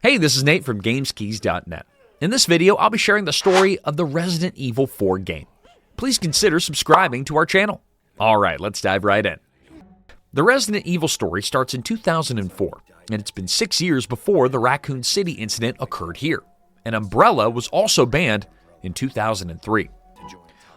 Hey, this is Nate from GamesKeys.net. In this video, I'll be sharing the story of the Resident Evil 4 game. Please consider subscribing to our channel. Alright, let's dive right in. The Resident Evil story starts in 2004, and it's been 6 years before the Raccoon City incident occurred here. And Umbrella was also banned in 2003.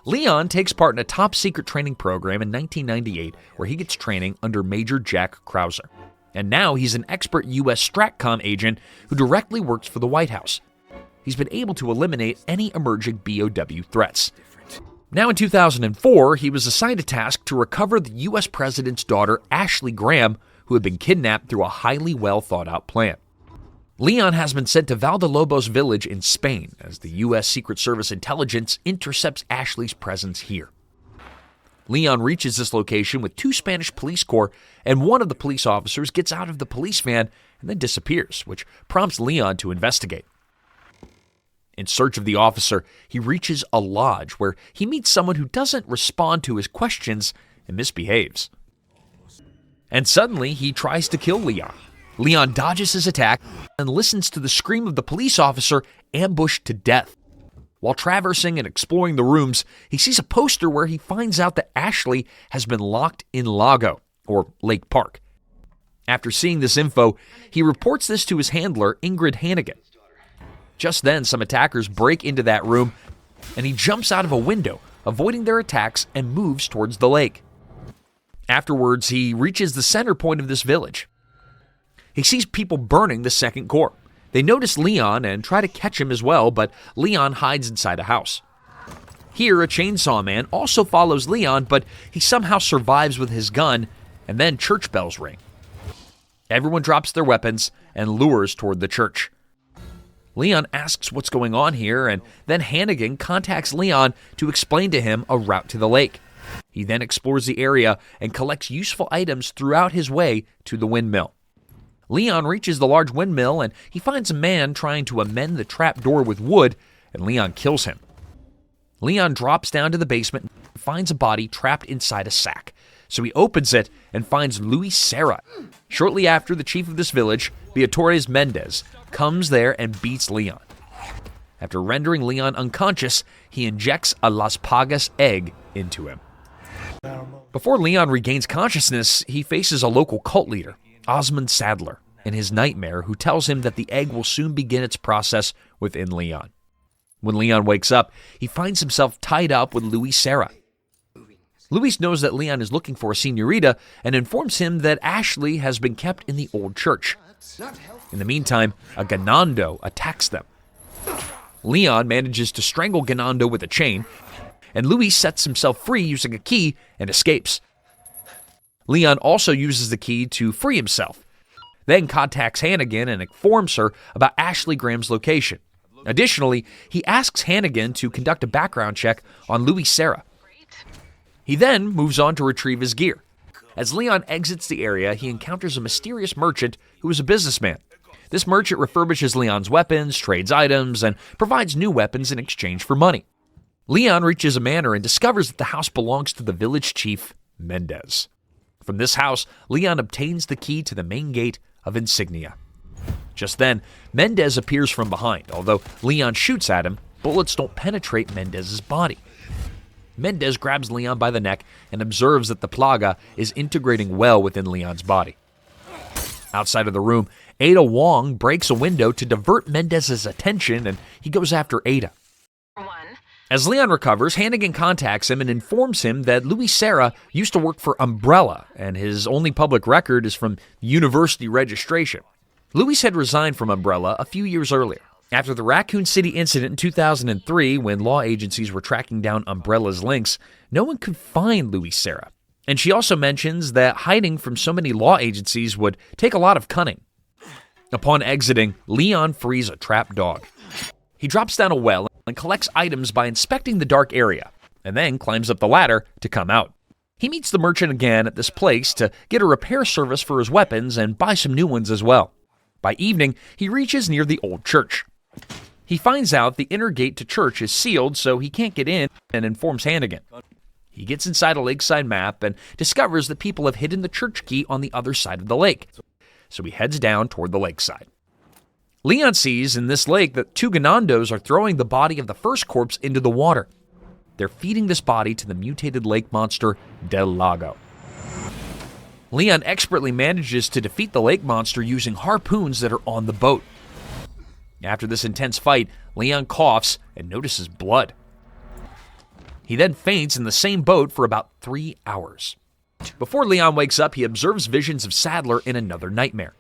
Leon takes part in a top-secret training program in 1998 where he gets training under Major Jack Krauser. And now he's an expert U.S. STRATCOM agent who directly works for the White House. He's been able to eliminate any emerging BOW threats. Now in 2004, he was assigned a task to recover the U.S. President's daughter, Ashley Graham, who had been kidnapped through a highly well-thought-out plan. Leon has been sent to Valdalobos village in Spain as the U.S. Secret Service intelligence intercepts Ashley's presence here. Leon reaches this location with 2 Spanish police corps, and one of the police officers gets out of the police van and then disappears, which prompts Leon to investigate. In search of the officer, he reaches a lodge where he meets someone who doesn't respond to his questions and misbehaves. And suddenly, he tries to kill Leon. Leon dodges his attack and listens to the scream of the police officer ambushed to death. While traversing and exploring the rooms, he sees a poster where he finds out that Ashley has been locked in Lago, or Lake Park. After seeing this info, he reports this to his handler, Ingrid Hannigan. Just then, some attackers break into that room, and he jumps out of a window, avoiding their attacks and moves towards the lake. Afterwards, he reaches the center point of this village. He sees people burning the Second Corps. They notice Leon and try to catch him as well, but Leon hides inside a house. Here, a chainsaw man also follows Leon, but he somehow survives with his gun, and then church bells ring. Everyone drops their weapons and lures toward the church. Leon asks what's going on here, and then Hannigan contacts Leon to explain to him a route to the lake. He then explores the area and collects useful items throughout his way to the windmill. Leon reaches the large windmill and he finds a man trying to amend the trap door with wood, and Leon kills him. Leon drops down to the basement and finds a body trapped inside a sack. So he opens it and finds Luis Serra. Shortly after, the chief of this village, Beatriz Mendez, comes there and beats Leon. After rendering Leon unconscious, he injects a Las Pagas egg into him. Before Leon regains consciousness, he faces a local cult leader, Osmond Sadler, in his nightmare, who tells him that the egg will soon begin its process within Leon. When Leon wakes up, he finds himself tied up with Luis Serra. Luis knows that Leon is looking for a señorita and informs him that Ashley has been kept in the old church. In the meantime, a Ganando attacks them. Leon manages to strangle Ganando with a chain, and Luis sets himself free using a key and escapes. Leon also uses the key to free himself, then contacts Hannigan and informs her about Ashley Graham's location. Additionally, he asks Hannigan to conduct a background check on Luis Serra. He then moves on to retrieve his gear. As Leon exits the area, he encounters a mysterious merchant who is a businessman. This merchant refurbishes Leon's weapons, trades items, and provides new weapons in exchange for money. Leon reaches a manor and discovers that the house belongs to the village chief, Mendez. From this house, Leon obtains the key to the main gate of Insignia. Just then, Mendez appears from behind. Although Leon shoots at him, bullets don't penetrate Mendez's body. Mendez grabs Leon by the neck and observes that the plaga is integrating well within Leon's body. Outside of the room, Ada Wong breaks a window to divert Mendez's attention, and he goes after Ada. As Leon recovers, Hannigan contacts him and informs him that Luis Serra used to work for Umbrella, and his only public record is from university registration. Luis had resigned from Umbrella a few years earlier. After the Raccoon City incident in 2003, when law agencies were tracking down Umbrella's links, no one could find Luis Serra. And she also mentions that hiding from so many law agencies would take a lot of cunning. Upon exiting, Leon frees a trapped dog. He drops down a well and collects items by inspecting the dark area, and then climbs up the ladder to come out. He meets the merchant again at this place to get a repair service for his weapons and buy some new ones as well. By evening, he reaches near the old church. He finds out the inner gate to church is sealed, so he can't get in, and informs Hannigan. He gets inside a lakeside map and discovers that people have hidden the church key on the other side of the lake. So he heads down toward the lakeside. Leon sees in this lake that 2 ganondos are throwing the body of the first corpse into the water. They're feeding this body to the mutated lake monster Del Lago. Leon expertly manages to defeat the lake monster using harpoons that are on the boat. After this intense fight, Leon coughs and notices blood. He then faints in the same boat for about 3 hours. Before Leon wakes up, he observes visions of Sadler in another nightmare.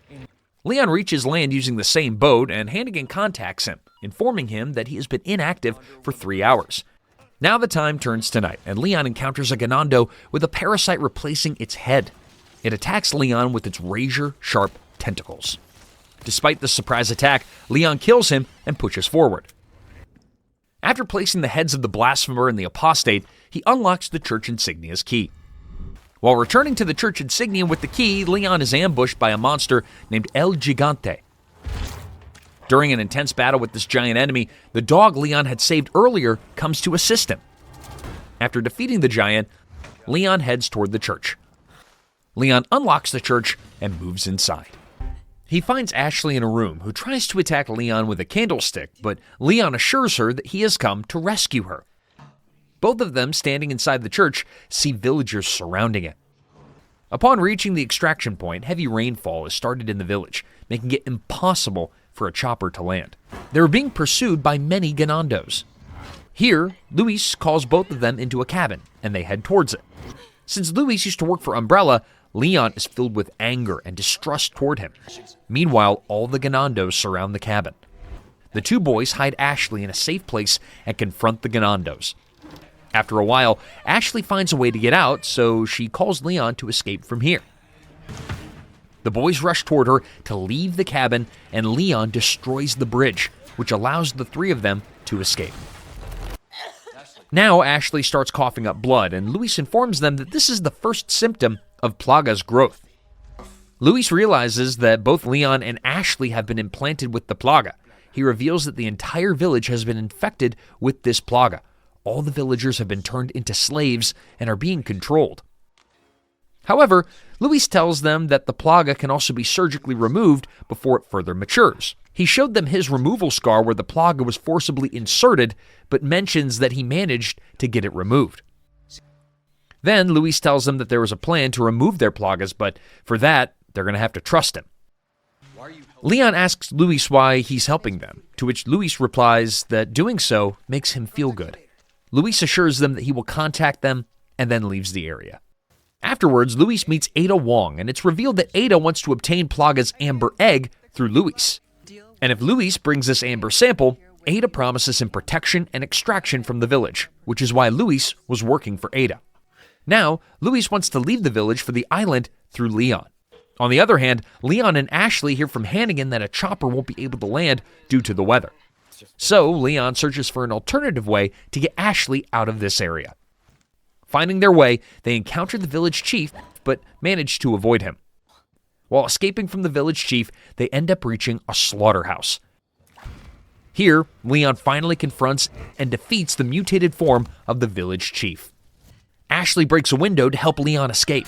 Leon reaches land using the same boat, and Hannigan contacts him, informing him that he has been inactive for 3 hours. Now the time turns to night, and Leon encounters a ganondo with a parasite replacing its head. It attacks Leon with its razor-sharp tentacles. Despite the surprise attack, Leon kills him and pushes forward. After placing the heads of the blasphemer and the apostate, he unlocks the church insignia's key. While returning to the church insignia with the key, Leon is ambushed by a monster named El Gigante. During an intense battle with this giant enemy, the dog Leon had saved earlier comes to assist him. After defeating the giant, Leon heads toward the church. Leon unlocks the church and moves inside. He finds Ashley in a room, who tries to attack Leon with a candlestick, but Leon assures her that he has come to rescue her. Both of them, standing inside the church, see villagers surrounding it. Upon reaching the extraction point, heavy rainfall has started in the village, making it impossible for a chopper to land. They were being pursued by many ganondos. Here, Luis calls both of them into a cabin, and they head towards it. Since Luis used to work for Umbrella, Leon is filled with anger and distrust toward him. Meanwhile, all the ganondos surround the cabin. The 2 boys hide Ashley in a safe place and confront the ganondos. After a while, Ashley finds a way to get out, so she calls Leon to escape from here. The boys rush toward her to leave the cabin, and Leon destroys the bridge, which allows the 3 of them to escape. Now Ashley starts coughing up blood, and Luis informs them that this is the first symptom of Plaga's growth. Luis realizes that both Leon and Ashley have been implanted with the Plaga. He reveals that the entire village has been infected with this Plaga. All the villagers have been turned into slaves and are being controlled. However, Luis tells them that the Plaga can also be surgically removed before it further matures. He showed them his removal scar where the Plaga was forcibly inserted, but mentions that he managed to get it removed. Then Luis tells them that there was a plan to remove their Plagas, but for that, they're going to have to trust him. Leon asks Luis why he's helping them, to which Luis replies that doing so makes him feel good. Luis assures them that he will contact them and then leaves the area. Afterwards, Luis meets Ada Wong, and it's revealed that Ada wants to obtain Plaga's amber egg through Luis. And if Luis brings this amber sample, Ada promises him protection and extraction from the village, which is why Luis was working for Ada. Now, Luis wants to leave the village for the island through Leon. On the other hand, Leon and Ashley hear from Hannigan that a chopper won't be able to land due to the weather. So, Leon searches for an alternative way to get Ashley out of this area. Finding their way, they encounter the village chief, but manage to avoid him. While escaping from the village chief, they end up reaching a slaughterhouse. Here, Leon finally confronts and defeats the mutated form of the village chief. Ashley breaks a window to help Leon escape.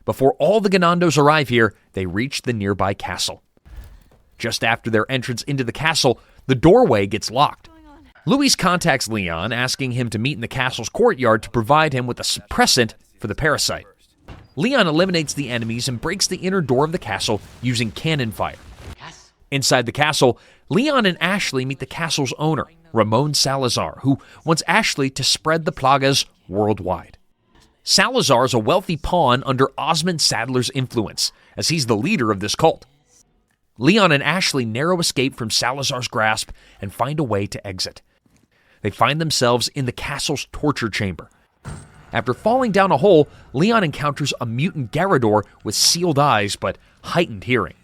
Before all the ganondos arrive here, they reach the nearby castle. Just after their entrance into the castle, the doorway gets locked. Luis contacts Leon, asking him to meet in the castle's courtyard to provide him with a suppressant for the parasite. Leon eliminates the enemies and breaks the inner door of the castle using cannon fire. Inside the castle, Leon and Ashley meet the castle's owner, Ramon Salazar, who wants Ashley to spread the Plagas worldwide. Salazar is a wealthy pawn under Osmond Sadler's influence, as he's the leader of this cult. Leon and Ashley narrow escape from Salazar's grasp and find a way to exit. They find themselves in the castle's torture chamber. After falling down a hole, Leon encounters a mutant Garador with sealed eyes but heightened hearing.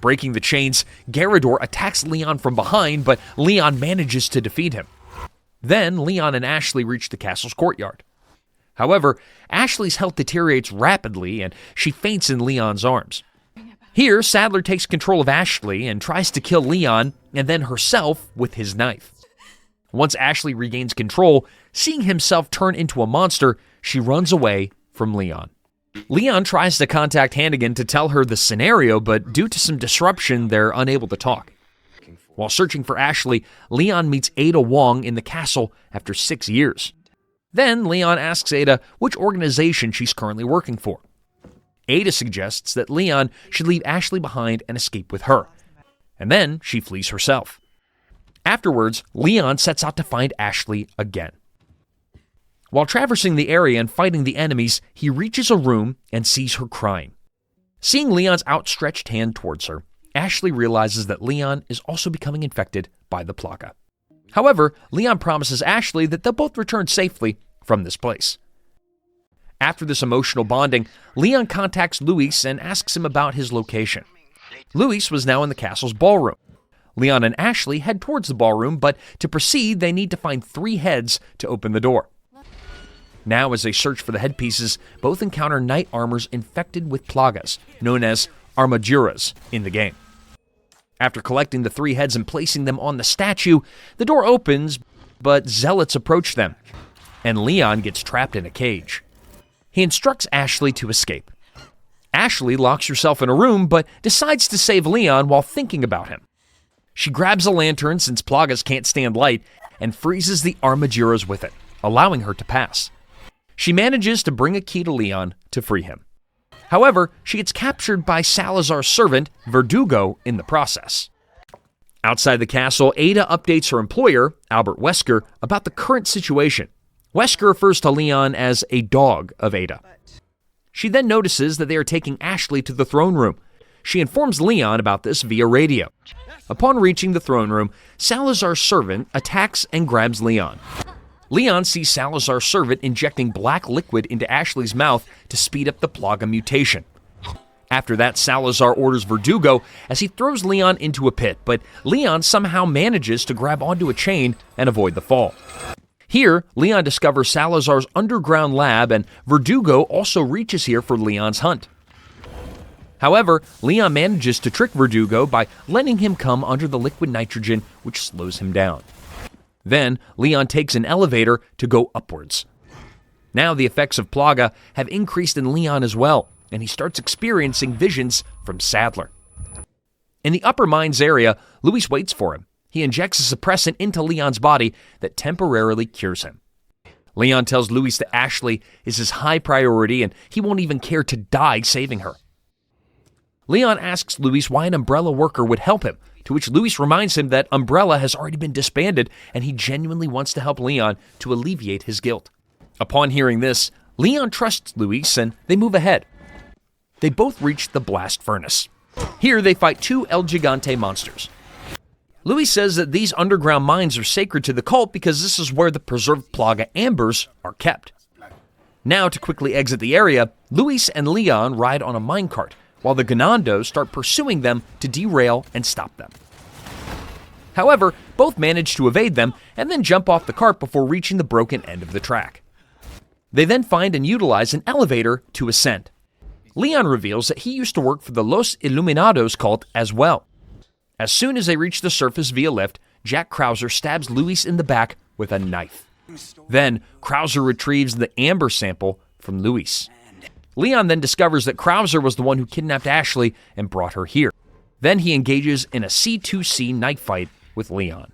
Breaking the chains, Garador attacks Leon from behind, but Leon manages to defeat him. Then, Leon and Ashley reach the castle's courtyard. However, Ashley's health deteriorates rapidly and she faints in Leon's arms. Here, Sadler takes control of Ashley and tries to kill Leon and then herself with his knife. Once Ashley regains control, seeing himself turn into a monster, she runs away from Leon. Leon tries to contact Hannigan to tell her the scenario, but due to some disruption, they're unable to talk. While searching for Ashley, Leon meets Ada Wong in the castle after 6 years. Then Leon asks Ada which organization she's currently working for. Ada suggests that Leon should leave Ashley behind and escape with her. And then she flees herself. Afterwards, Leon sets out to find Ashley again. While traversing the area and fighting the enemies, he reaches a room and sees her crying. Seeing Leon's outstretched hand towards her, Ashley realizes that Leon is also becoming infected by the Plaga. However, Leon promises Ashley that they'll both return safely from this place. After this emotional bonding, Leon contacts Luis and asks him about his location. Luis was now in the castle's ballroom. Leon and Ashley head towards the ballroom, but to proceed, they need to find 3 heads to open the door. Now, as they search for the headpieces, both encounter knight armors infected with plagas, known as armaduras, in the game. After collecting the 3 heads and placing them on the statue, the door opens, but zealots approach them, and Leon gets trapped in a cage. He instructs Ashley to escape. Ashley locks herself in a room, but decides to save Leon while thinking about him. She grabs a lantern since plagas can't stand light and freezes the armaduras with it, allowing her to pass. She manages to bring a key to Leon to free him. However, she gets captured by Salazar's servant, Verdugo, in the process. Outside the castle, Ada updates her employer, Albert Wesker, about the current situation. Wesker refers to Leon as a dog of Ada. She then notices that they are taking Ashley to the throne room. She informs Leon about this via radio. Upon reaching the throne room, Salazar's servant attacks and grabs Leon. Leon sees Salazar's servant injecting black liquid into Ashley's mouth to speed up the Plaga mutation. After that, Salazar orders Verdugo as he throws Leon into a pit, but Leon somehow manages to grab onto a chain and avoid the fall. Here, Leon discovers Salazar's underground lab, and Verdugo also reaches here for Leon's hunt. However, Leon manages to trick Verdugo by letting him come under the liquid nitrogen, which slows him down. Then, Leon takes an elevator to go upwards. Now the effects of Plaga have increased in Leon as well, and he starts experiencing visions from Sadler. In the upper mines area, Luis waits for him. He injects a suppressant into Leon's body that temporarily cures him. Leon tells Luis that Ashley is his high priority and he won't even care to die saving her. Leon asks Luis why an Umbrella worker would help him, to which Luis reminds him that Umbrella has already been disbanded and he genuinely wants to help Leon to alleviate his guilt. Upon hearing this, Leon trusts Luis and they move ahead. They both reach the blast furnace. Here they fight 2 El Gigante monsters. Luis says that these underground mines are sacred to the cult because this is where the preserved Plaga ambers are kept. Now, to quickly exit the area, Luis and Leon ride on a minecart, while the Ganondos start pursuing them to derail and stop them. However, both manage to evade them and then jump off the cart before reaching the broken end of the track. They then find and utilize an elevator to ascend. Leon reveals that he used to work for the Los Iluminados cult as well. As soon as they reach the surface via lift, Jack Krauser stabs Luis in the back with a knife. Then, Krauser retrieves the amber sample from Luis. Leon then discovers that Krauser was the one who kidnapped Ashley and brought her here. Then he engages in a C2C knife fight with Leon.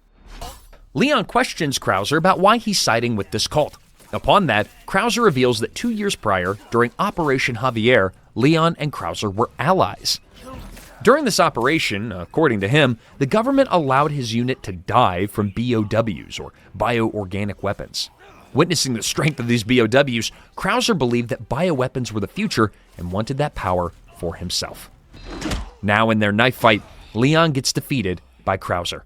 Leon questions Krauser about why he's siding with this cult. Upon that, Krauser reveals that 2 years prior, during Operation Javier, Leon and Krauser were allies. During this operation, according to him, the government allowed his unit to die from BOWs, or bioorganic weapons. Witnessing the strength of these BOWs, Krauser believed that bioweapons were the future and wanted that power for himself. Now in their knife fight, Leon gets defeated by Krauser.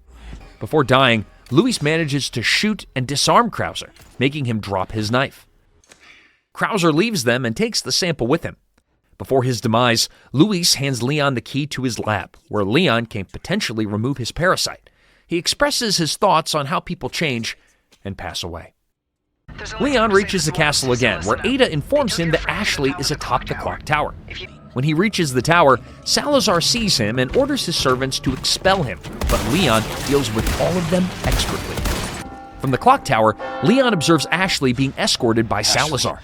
Before dying, Luis manages to shoot and disarm Krauser, making him drop his knife. Krauser leaves them and takes the sample with him. Before his demise, Luis hands Leon the key to his lab, where Leon can potentially remove his parasite. He expresses his thoughts on how people change and pass away. Leon reaches the castle again, where Ada informs him that Ashley is atop the clock tower. When he reaches the tower, Salazar sees him and orders his servants to expel him, but Leon deals with all of them expertly. From the clock tower, Leon observes Ashley being escorted by Salazar.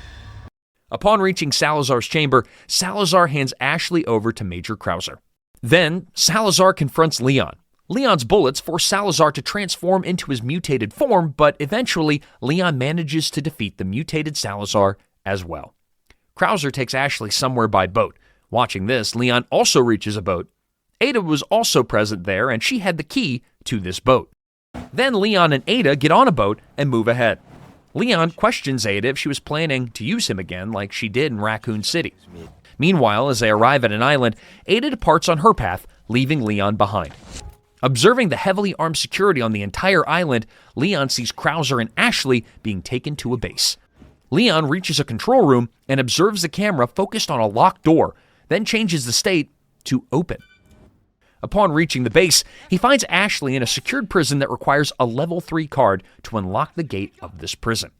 Upon reaching Salazar's chamber, Salazar hands Ashley over to Major Krauser. Then, Salazar confronts Leon. Leon's bullets force Salazar to transform into his mutated form, but eventually, Leon manages to defeat the mutated Salazar as well. Krauser takes Ashley somewhere by boat. Watching this, Leon also reaches a boat. Ada was also present there, and she had the key to this boat. Then Leon and Ada get on a boat and move ahead. Leon questions Ada if she was planning to use him again like she did in Raccoon City. Meanwhile, as they arrive at an island, Ada departs on her path, leaving Leon behind. Observing the heavily armed security on the entire island, Leon sees Krauser and Ashley being taken to a base. Leon reaches a control room and observes the camera focused on a locked door, then changes the state to open. Upon reaching the base, he finds Ashley in a secured prison that requires a level 3 card to unlock the gate of this prison.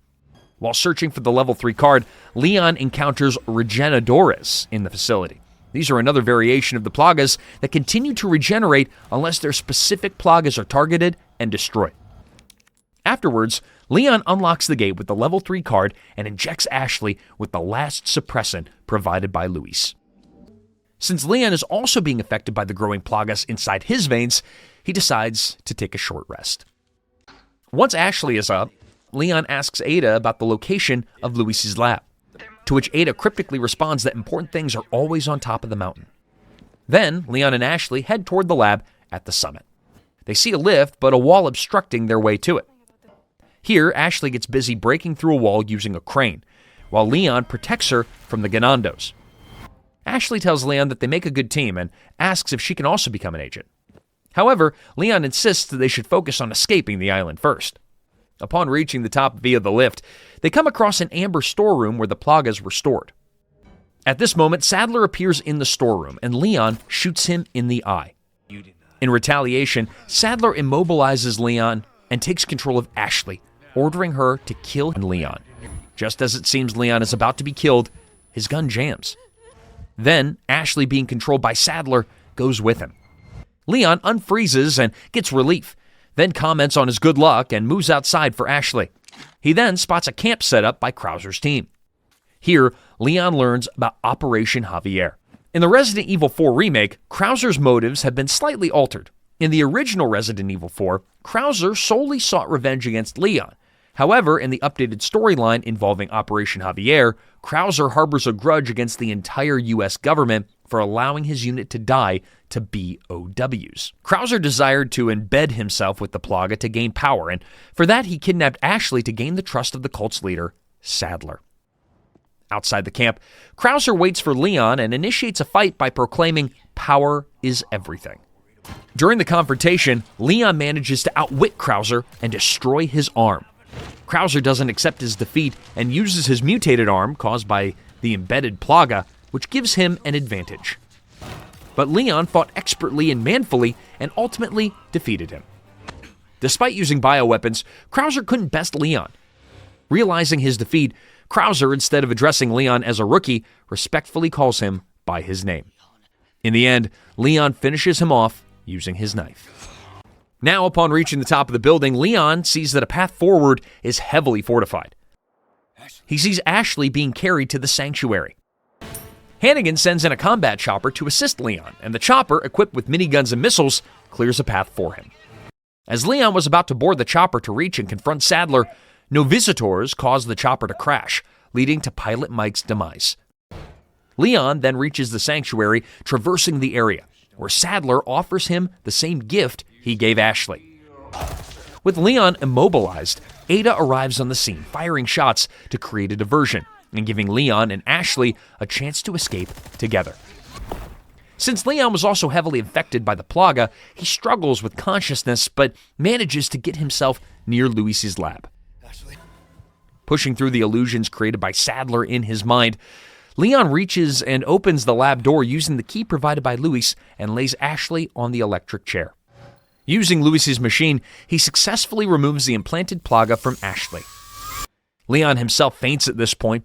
While searching for the level 3 card, Leon encounters regeneradores in the facility. These are another variation of the plagas that continue to regenerate unless their specific plagas are targeted and destroyed. Afterwards, Leon unlocks the gate with the level 3 card and injects Ashley with the last suppressant provided by Luis. Since Leon is also being affected by the growing plagas inside his veins, he decides to take a short rest. Once Ashley is up, Leon asks Ada about the location of Luis's lab, to which Ada cryptically responds that important things are always on top of the mountain. Then, Leon and Ashley head toward the lab at the summit. They see a lift, but a wall obstructing their way to it. Here, Ashley gets busy breaking through a wall using a crane, while Leon protects her from the Ganondos. Ashley tells Leon that they make a good team and asks if she can also become an agent. However, Leon insists that they should focus on escaping the island first. Upon reaching the top via the lift, they come across an amber storeroom where the plagas were stored. At this moment, Sadler appears in the storeroom, and Leon shoots him in the eye. In retaliation, Sadler immobilizes Leon and takes control of Ashley, ordering her to kill Leon. Just as it seems Leon is about to be killed, his gun jams. Then, Ashley, being controlled by Sadler, goes with him. Leon unfreezes and gets relief, then comments on his good luck and moves outside for Ashley. He then spots a camp set up by Krauser's team. Here, Leon learns about Operation Javier. In the Resident Evil 4 remake, Krauser's motives have been slightly altered. In the original Resident Evil 4, Krauser solely sought revenge against Leon. However, in the updated storyline involving Operation Javier, Krauser harbors a grudge against the entire U.S. government for allowing his unit to die to BOWs. Krauser desired to embed himself with the Plaga to gain power, and for that he kidnapped Ashley to gain the trust of the cult's leader, Sadler. Outside the camp, Krauser waits for Leon and initiates a fight by proclaiming, "Power is everything." During the confrontation, Leon manages to outwit Krauser and destroy his arm. Krauser doesn't accept his defeat and uses his mutated arm, caused by the embedded Plaga, which gives him an advantage. But Leon fought expertly and manfully and ultimately defeated him. Despite using bioweapons, Krauser couldn't best Leon. Realizing his defeat, Krauser, instead of addressing Leon as a rookie, respectfully calls him by his name. In the end, Leon finishes him off using his knife. Now, upon reaching the top of the building, Leon sees that a path forward is heavily fortified. He sees Ashley being carried to the sanctuary. Hannigan sends in a combat chopper to assist Leon, and the chopper, equipped with miniguns and missiles, clears a path for him. As Leon was about to board the chopper to reach and confront Sadler, no visitors caused the chopper to crash, leading to Pilot Mike's demise. Leon then reaches the sanctuary, traversing the area, where Sadler offers him the same gift he gave Ashley. With Leon immobilized, Ada arrives on the scene, firing shots to create a diversion, and giving Leon and Ashley a chance to escape together. Since Leon was also heavily infected by the Plaga, he struggles with consciousness, but manages to get himself near Luis's lab. Pushing through the illusions created by Sadler in his mind, Leon reaches and opens the lab door using the key provided by Luis and lays Ashley on the electric chair. Using Luis's machine, he successfully removes the implanted Plaga from Ashley. Leon himself faints at this point,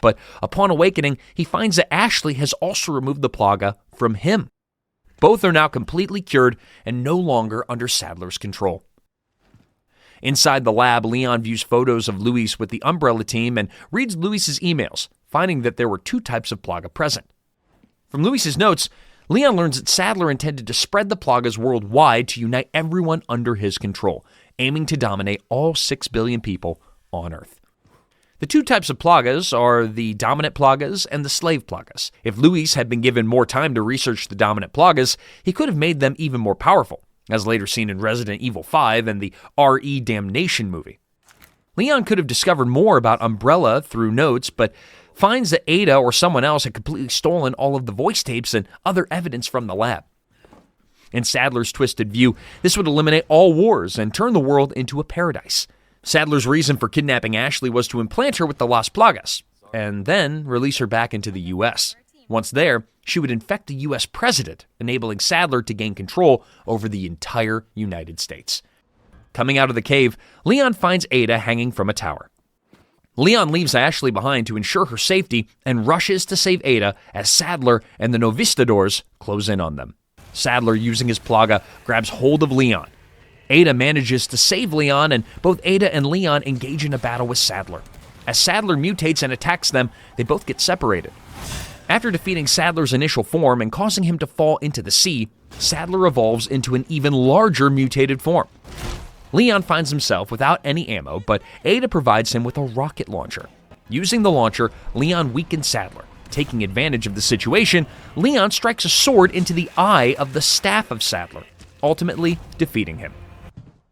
but upon awakening, he finds that Ashley has also removed the Plaga from him. Both are now completely cured and no longer under Sadler's control. Inside the lab, Leon views photos of Luis with the Umbrella team and reads Luis's emails, finding that there were 2 types of plaga present. From Luis's notes, Leon learns that Sadler intended to spread the plagas worldwide to unite everyone under his control, aiming to dominate all 6 billion people on Earth. The 2 types of plagas are the dominant plagas and the slave plagas. If Luis had been given more time to research the dominant plagas, he could have made them even more powerful, as later seen in Resident Evil 5 and the R.E. Damnation movie. Leon could have discovered more about Umbrella through notes, but finds that Ada or someone else had completely stolen all of the voice tapes and other evidence from the lab. In Sadler's twisted view, this would eliminate all wars and turn the world into a paradise. Sadler's reason for kidnapping Ashley was to implant her with the Las Plagas, and then release her back into the U.S. Once there, she would infect the U.S. president, enabling Sadler to gain control over the entire United States. Coming out of the cave, Leon finds Ada hanging from a tower. Leon leaves Ashley behind to ensure her safety and rushes to save Ada as Sadler and the Novistadors close in on them. Sadler, using his plaga, grabs hold of Leon. Ada manages to save Leon, and both Ada and Leon engage in a battle with Sadler. As Sadler mutates and attacks them, they both get separated. After defeating Sadler's initial form and causing him to fall into the sea, Sadler evolves into an even larger mutated form. Leon finds himself without any ammo, but Ada provides him with a rocket launcher. Using the launcher, Leon weakens Sadler. Taking advantage of the situation, Leon strikes a sword into the eye of the staff of Sadler, ultimately defeating him.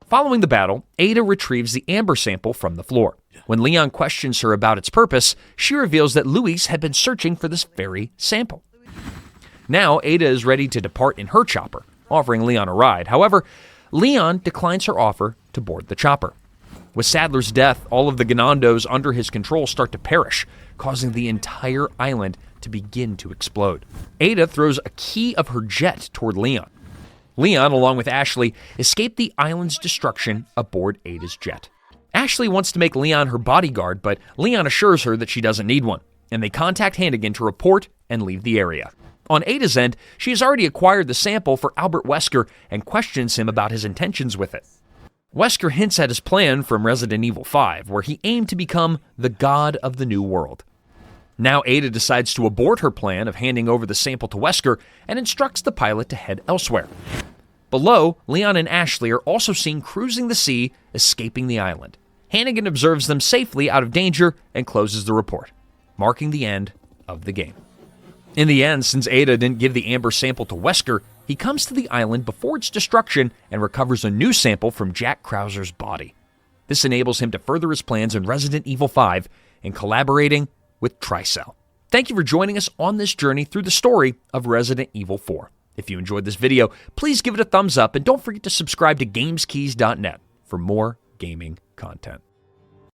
Following the battle, Ada retrieves the amber sample from the floor. When Leon questions her about its purpose, she reveals that Luis had been searching for this very sample. Now, Ada is ready to depart in her chopper, offering Leon a ride. However, Leon declines her offer to board the chopper. With Sadler's death, all of the Ganondos under his control start to perish, causing the entire island to begin to explode. Ada throws a key of her jet toward Leon. Leon, along with Ashley, escape the island's destruction aboard Ada's jet. Ashley wants to make Leon her bodyguard, but Leon assures her that she doesn't need one, and they contact Hannigan to report and leave the area. On Ada's end, she has already acquired the sample for Albert Wesker and questions him about his intentions with it. Wesker hints at his plan from Resident Evil 5, where he aimed to become the god of the new world. Now Ada decides to abort her plan of handing over the sample to Wesker and instructs the pilot to head elsewhere. Below, Leon and Ashley are also seen cruising the sea, escaping the island. Hannigan observes them safely out of danger and closes the report, marking the end of the game. In the end, since Ada didn't give the amber sample to Wesker, he comes to the island before its destruction and recovers a new sample from Jack Krauser's body. This enables him to further his plans in Resident Evil 5 and collaborating with Tricell. Thank you for joining us on this journey through the story of Resident Evil 4. If you enjoyed this video, please give it a thumbs up and don't forget to subscribe to GamesKeys.net for more gaming content.